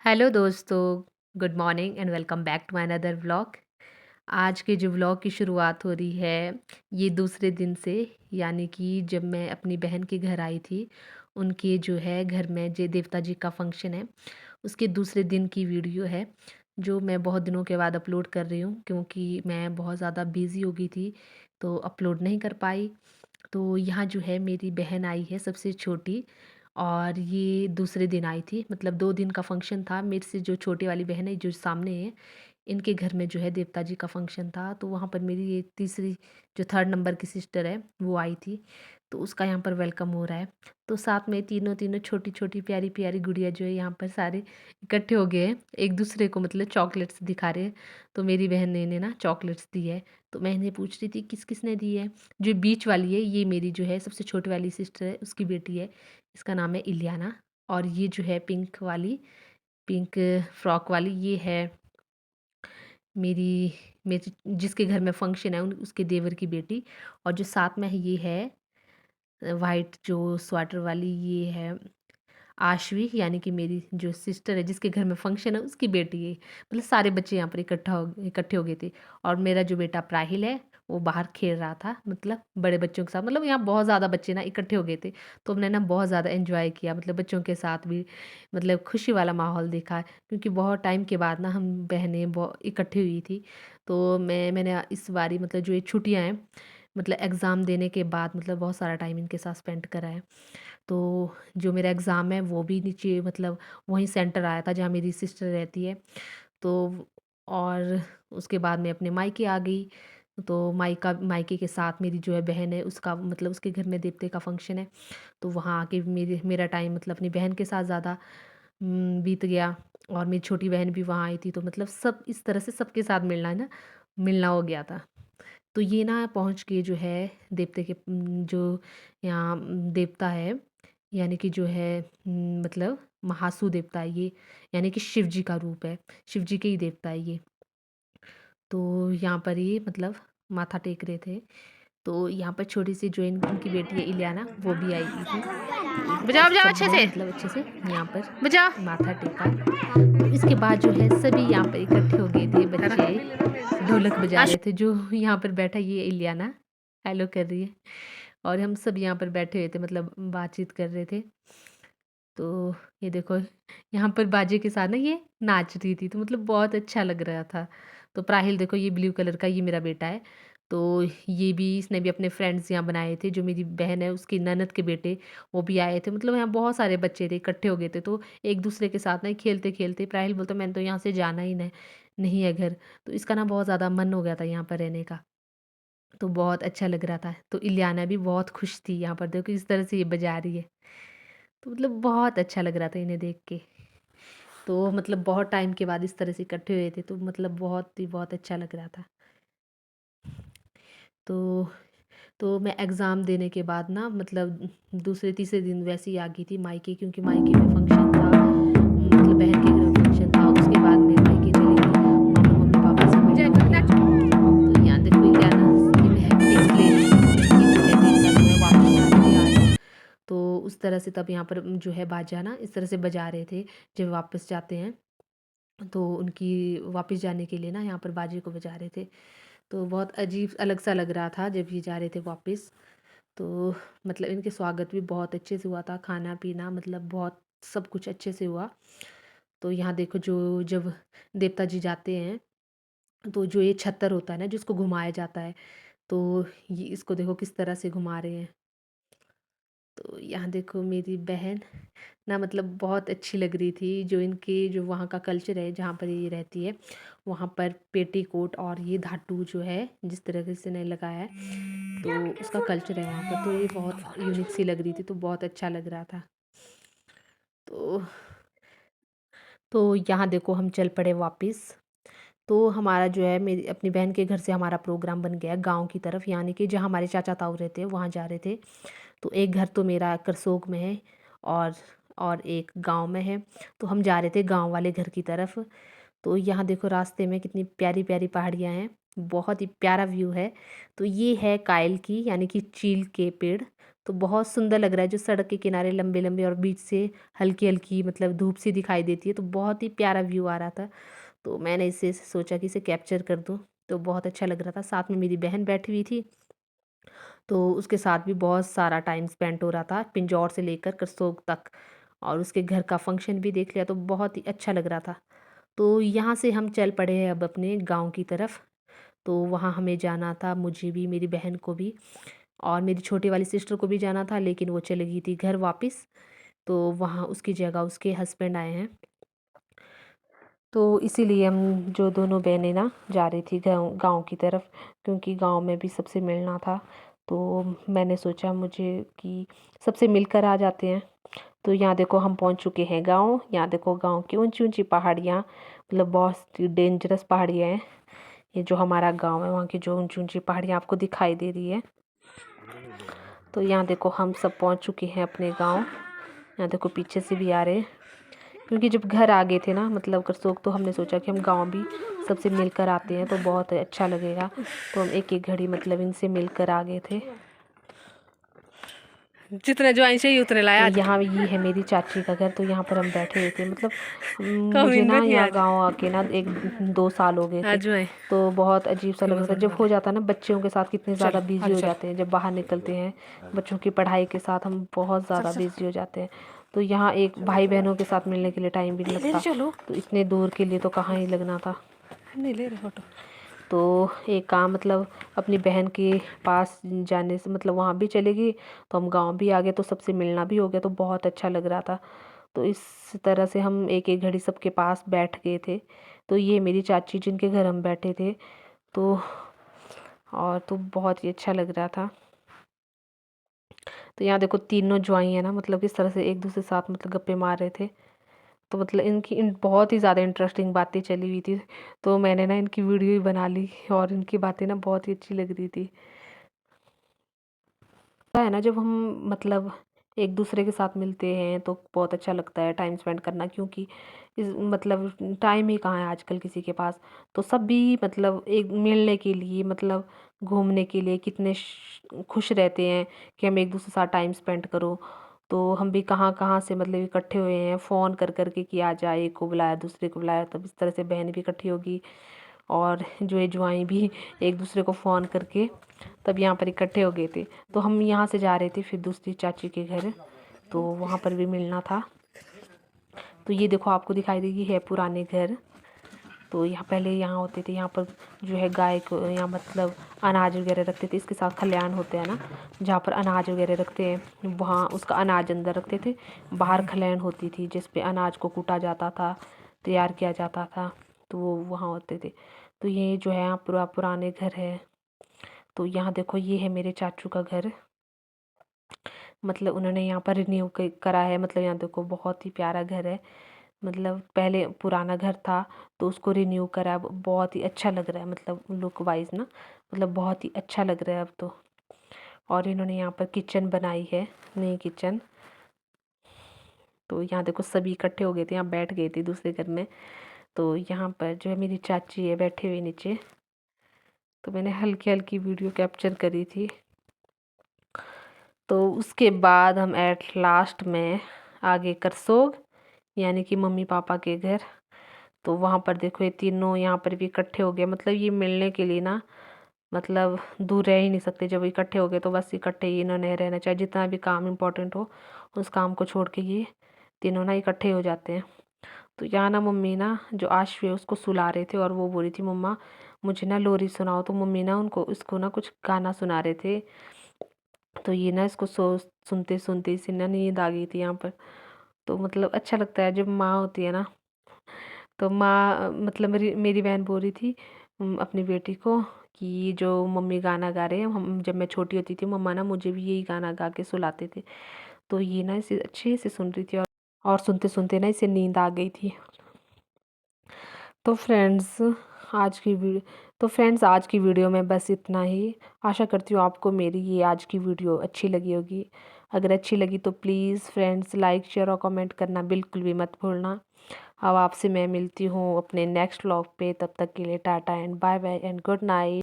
Hello दोस्तों, good morning and welcome back to my another vlog. आज के जो व्लॉग की शुरुआत हो रही है ये दूसरे दिन से, यानी कि जब मैं अपनी बहन के घर आई थी। उनके जो है घर में जय देवता जी का फंक्शन है, उसके दूसरे दिन की वीडियो है जो मैं बहुत दिनों के बाद अपलोड कर रही हूँ क्योंकि मैं बहुत ज़्यादा बिज़ी हो गई थी तो अपलोड नहीं कर पाई। तो यहाँ जो है मेरी बहन आई है सबसे छोटी, और ये दूसरे दिन आई थी। मतलब 2 दिन का फंक्शन था। मेरे से जो छोटी वाली बहन है जो सामने है, इनके घर में जो है देवता जी का फंक्शन था, तो वहाँ पर मेरी ये तीसरी जो थर्ड नंबर की सिस्टर है वो आई थी। तो उसका यहाँ पर वेलकम हो रहा है। तो साथ में तीनों तीनों छोटी छोटी प्यारी प्यारी गुड़िया जो है यहाँ पर सारे इकट्ठे हो गए हैं, एक दूसरे को मतलब चॉकलेट्स दिखा रहे हैं। तो मेरी बहन ने ना चॉकलेट्स दी है। तो मैं इन्हें पूछ रही थी किस किसने दी है। जो बीच वाली है ये मेरी जो है सबसे छोटी वाली सिस्टर है, उसकी बेटी है। इसका नाम है इलियाना। और ये जो है पिंक वाली, पिंक फ्रॉक वाली, ये है मेरी मेरी जिसके घर में फंक्शन है उसके देवर की बेटी। और जो साथ में है ये है वाइट जो स्वेटर वाली, ये है आशवी, यानी कि मेरी जो सिस्टर है जिसके घर में फंक्शन है उसकी बेटी है। मतलब सारे बच्चे यहाँ पर इकट्ठे हो गए थे। और मेरा जो बेटा प्राहिल है वो बाहर खेल रहा था, मतलब बड़े बच्चों के साथ। मतलब यहाँ बहुत ज़्यादा बच्चे ना इकट्ठे हो गए थे, तो हमने ना बहुत ज़्यादा एंजॉय किया, मतलब बच्चों के साथ भी। मतलब खुशी वाला माहौल देखा क्योंकि बहुत टाइम के बाद ना हम बहनें बहुत इकट्ठी हुई थी। तो मैंने इस बारी मतलब जो ये छुट्टियाँ हैं, मतलब एग्ज़ाम देने के बाद मतलब बहुत सारा टाइम इनके साथ स्पेंड करा है। तो जो मेरा एग्ज़ाम है वो भी नीचे मतलब वहीं सेंटर आया था जहाँ मेरी सिस्टर रहती है। तो और उसके बाद मैं अपने मायके आ गई। तो मायके के साथ मेरी जो है बहन है उसका मतलब उसके घर में देवते का फंक्शन है। तो वहाँ आके मेरा टाइम मतलब अपनी बहन के साथ ज़्यादा बीत गया। और मेरी छोटी बहन भी वहाँ आई थी, तो मतलब सब इस तरह से सबके साथ मिलना है ना, मिलना हो गया था। तो ये ना पहुँच के जो है देवते के जो यहाँ देवता है, यानी कि जो है मतलब महासू देवता है ये, यानी कि शिव जी का रूप है, शिव जी के ही देवता है ये। तो यहाँ पर ये मतलब माथा टेक रहे थे। तो यहाँ पर छोटी-सी जो इनकी बेटी है इलियाना वो भी आई हुई थी। तो बजाओ बजाओ अच्छे सबने से। मतलब अच्छे से यहाँ पर बजाओ। माथा टेका। तो इसके बाद जो है सभी यहाँ पर इकट्ठे हो गए थे बच्चे, ढोलक बजा रहे थे। जो यहाँ पर बैठा ये इलियाना हेलो कर रही है, और हम सब यहाँ पर बैठे हुए थे मतलब बातचीत कर रहे थे। तो ये देखो यहाँ पर बाजे के साथ ना ये नाच रही थी, तो मतलब बहुत अच्छा लग रहा था। तो प्राहिल देखो ये ब्लू कलर का ये मेरा बेटा है। तो ये भी इसने भी अपने फ्रेंड्स यहाँ बनाए थे। जो मेरी बहन है उसकी ननद के बेटे वो भी आए थे। मतलब यहाँ बहुत सारे बच्चे थे इकट्ठे हो गए थे, तो एक दूसरे के साथ ना खेलते खेलते प्राहिल बोलता मैंने तो यहाँ से जाना ही नहीं है घर। तो इसका ना बहुत ज़्यादा मन हो गया था यहाँ पर रहने का। तो बहुत अच्छा लग रहा था। तो इलियाना भी बहुत खुश थी, यहाँ पर देखो किस तरह से ये बजा रही है। तो मतलब बहुत अच्छा लग रहा था इन्हें देख के। तो मतलब बहुत टाइम के बाद इस तरह से इकट्ठे हुए थे, तो मतलब बहुत ही बहुत अच्छा लग रहा था। तो मैं एग्ज़ाम देने के बाद ना मतलब दूसरे तीसरे दिन वैसे ही आ गई थी मायके, क्योंकि मायके में फंक्शन था। मतलब बहन के घर में फंक्शन था, उसके बाद मैं मायके चली गई और मैं मम्मी पापा से मिलने हो गया। तो यहाँ देखो इलियाना ये मैं पिक्स ले रही थी क्योंकि जो है देवता जो है वापस जा रहे थे आज। तो उस तरह से तब यहाँ पर जो है बाजा ना इस तरह से बजा रहे थे जब वापस जाते हैं। तो उनकी वापस जाने के लिए ना यहाँ पर बाजे को बजा रहे थे। तो बहुत अजीब अलग सा लग रहा था जब ये जा रहे थे वापस। तो मतलब इनके स्वागत भी बहुत अच्छे से हुआ था, खाना पीना मतलब बहुत सब कुछ अच्छे से हुआ। तो यहाँ देखो जो जब देवता जी जाते हैं तो जो ये छत्तर होता है ना जिसको घुमाया जाता है, तो ये इसको देखो किस तरह से घुमा रहे हैं। तो यहाँ देखो मेरी बहन ना मतलब बहुत अच्छी लग रही थी। जो इनके जो वहाँ का कल्चर है जहाँ पर ये रहती है, वहाँ पर पेटीकोट और ये धाटू जो है जिस तरीके से इन्हें लगाया है, तो उसका कल्चर है वहाँ पर। तो ये बहुत यूनिक सी लग रही थी, तो बहुत अच्छा लग रहा था। तो यहाँ देखो हम चल पड़े वापस। तो हमारा जो है मेरी अपनी बहन के घर से हमारा प्रोग्राम बन गया गाँव की तरफ, यानी कि जहाँ हमारे चाचा ताऊ रहते हैं वहाँ जा रहे थे। तो एक घर तो मेरा करसोग में है, और एक गाँव में है। तो हम जा रहे थे गाँव वाले घर की तरफ। तो यहाँ देखो रास्ते में कितनी प्यारी प्यारी पहाड़ियाँ हैं, बहुत ही प्यारा व्यू है। तो ये है कायल की यानी कि चील के पेड़। तो बहुत सुंदर लग रहा है, जो सड़क के किनारे लंबे लंबे और बीच से हल्की हल्की मतलब धूप सी दिखाई देती है, तो बहुत ही प्यारा व्यू आ रहा था। तो मैंने इसे सोचा कि इसे कैप्चर कर दूँ, तो बहुत अच्छा लग रहा था। साथ में मेरी बहन बैठी हुई थी, तो उसके साथ भी बहुत सारा टाइम स्पेंड हो रहा था, पिंजौर से लेकर करसोग तक। और उसके घर का फंक्शन भी देख लिया, तो बहुत ही अच्छा लग रहा था। तो यहाँ से हम चल पड़े हैं अब अपने गांव की तरफ। तो वहाँ हमें जाना था, मुझे भी, मेरी बहन को भी, और मेरी छोटी वाली सिस्टर को भी जाना था, लेकिन वो चली गई थी घर वापस। तो वहाँ उसकी जगह उसके हस्बैंड आए हैं। तो इसीलिए हम जो दोनों बहनें ना जा रही थी गाँव गाँव की तरफ, क्योंकि गाँव में भी सबसे मिलना था। तो मैंने सोचा मुझे कि सबसे मिलकर आ जाते हैं। तो यहाँ देखो हम पहुँच चुके हैं गाँव। यहाँ देखो गाँव की ऊंची ऊंची पहाड़ियाँ, मतलब बहुत डेंजरस पहाड़ियाँ हैं। ये जो हमारा गांव है, वहाँ की जो ऊंची ऊंची पहाड़ियाँ आपको दिखाई दे रही है। तो यहाँ देखो हम सब पहुँच चुके हैं अपने गांव। यहाँ देखो पीछे से भी आ रहे हैं, क्योंकि जब घर आ गए थे ना मतलब करसोग, तो हमने सोचा कि हम गांव भी सबसे मिलकर आते हैं, तो बहुत अच्छा लगेगा। तो हम एक एक घड़ी मतलब इनसे मिलकर आ गए थे। जितने ज्वाइन चाहिए उतने लाया तो आज। यहाँ ये है मेरी चाची का घर। तो यहाँ पर हम बैठे हुए थे, मतलब मुझे कमीन ना बैठी यहाँ आज। गांव आके ना 1-2 साल हो गए थे। आज ज्वाइन तो बहुत अजीब सा के लग रहा था, मजदूर जब हो वाले। जाता है ना बच्चों के साथ कितने ज़्यादा चलो बिजी आगे हो चलो। जाते हैं, जब बाहर निकलते हैं बच्चों की पढ़ाई के साथ हम बहुत चल ज़्यादा चल बिजी हो जाते हैं। तो यहाँ एक भाई बहनों के साथ मिलने के लिए टाइम भी नहीं ले ले लगता। चलो। तो इतने दूर के लिए तो कहाँ ही लगना था। नहीं ले रहे फोटो। तो एक काम मतलब अपनी बहन के पास जाने से मतलब वहाँ भी चले गई, तो हम गांव भी आ गए, तो सबसे मिलना भी हो गया, तो बहुत अच्छा लग रहा था। तो इस तरह से हम एक एक घड़ी सबके पास बैठ गए थे। तो ये मेरी चाची जिनके घर हम बैठे थे। तो और तो बहुत ही अच्छा लग रहा था। तो यहाँ देखो तीनों ज्वाई है ना, मतलब किस तरह से एक दूसरे के साथ मतलब गप्पे मार रहे थे। तो मतलब इनकी बहुत ही ज़्यादा इंटरेस्टिंग बातें चली हुई थी। तो मैंने ना इनकी वीडियो ही बना ली, और इनकी बातें ना बहुत ही अच्छी लग रही थी। होता है ना जब हम मतलब एक दूसरे के साथ मिलते हैं, तो बहुत अच्छा लगता है टाइम स्पेंड करना, क्योंकि इस मतलब टाइम ही कहाँ है आजकल किसी के पास। तो सब भी मतलब एक मिलने के लिए मतलब घूमने के लिए कितने खुश रहते हैं कि हम एक दूसरे के साथ टाइम स्पेंड करो। तो हम भी कहाँ कहाँ से मतलब इकट्ठे हुए हैं, फ़ोन कर करके कि आ जाए, एक को बुलाया दूसरे को बुलाया, तब इस तरह से बहन भी इकट्ठी होगी। और जो ये जुआई भी एक दूसरे को फ़ोन करके तब यहाँ पर इकट्ठे हो गए थे। तो हम यहाँ से जा रहे थे फिर दूसरी चाची के घर, तो वहाँ पर भी मिलना था। तो ये देखो आपको दिखाई देगी है पुराने घर। तो यहाँ पहले यहाँ होते थे, यहाँ पर जो है गाय को यहाँ मतलब अनाज वगैरह रखते थे, इसके साथ खलिहान होते हैं ना, जहाँ पर अनाज वगैरह रखते हैं, वहाँ उसका अनाज अंदर रखते थे। बाहर खलिहान होती थी जिस पे अनाज को कूटा जाता था, तैयार किया जाता था, तो वो वहाँ होते थे। तो ये जो है यहाँ पूरा पुराने घर है। तो यहाँ देखो ये है मेरे चाचू का घर, मतलब उन्होंने यहाँ पर रिन्यू करा है। मतलब यहाँ देखो बहुत ही प्यारा घर है, मतलब पहले पुराना घर था तो उसको रिन्यू करा है, बहुत ही अच्छा लग रहा है, मतलब लुक वाइज ना, मतलब बहुत ही अच्छा लग रहा है अब तो। और इन्होंने यहाँ पर किचन बनाई है, नई किचन। तो यहाँ देखो सभी इकट्ठे हो गए थे, यहाँ बैठ गए थे दूसरे घर में। तो यहाँ पर जो है मेरी चाची है बैठे हुए नीचे। तो मैंने हल्की हल्की वीडियो कैप्चर करी थी। तो उसके बाद हम एट लास्ट में आगे करसोग, यानी कि मम्मी पापा के घर। तो वहाँ पर देखो ये तीनों यहाँ पर भी इकट्ठे हो गए, मतलब ये मिलने के लिए ना मतलब दूर रह ही नहीं सकते। जब इकट्ठे हो गए तो बस इकट्ठे ही इन्होंने रहना, चाहे जितना भी काम इम्पोर्टेंट हो उस काम को छोड़ के ये तीनों ना इकट्ठे हो जाते हैं। तो यहाँ ना मम्मी ना जो आशु है उसको सुला रहे थे, और वो बोल रही थी मम्मा मुझे ना लोरी सुनाओ। तो मम्मी ना उनको इसको ना कुछ गाना सुना रहे थे। तो ये ना इसको सुनते सुनते इसे ना नींद आ गई थी यहाँ पर। तो मतलब अच्छा लगता है जब माँ होती है ना। तो माँ मतलब मेरी बहन बोल रही थी अपनी बेटी को कि जो मम्मी गाना गा रहे हैं, हम जब मैं छोटी होती थी मम्मा ना मुझे भी यही गाना गा के सुलाते थे। तो ये ना इसे अच्छे से सुन रही थी, और सुनते सुनते ना इसे नींद आ गई थी। तो फ्रेंड्स आज की वीडियो में बस इतना ही। आशा करती हूँ आपको मेरी ये आज की वीडियो अच्छी लगी होगी। अगर अच्छी लगी तो प्लीज़ फ्रेंड्स लाइक शेयर और कमेंट करना बिल्कुल भी मत भूलना। अब आपसे मैं मिलती हूँ अपने नेक्स्ट व्लॉग पे, तब तक के लिए tata and bye bye and good night.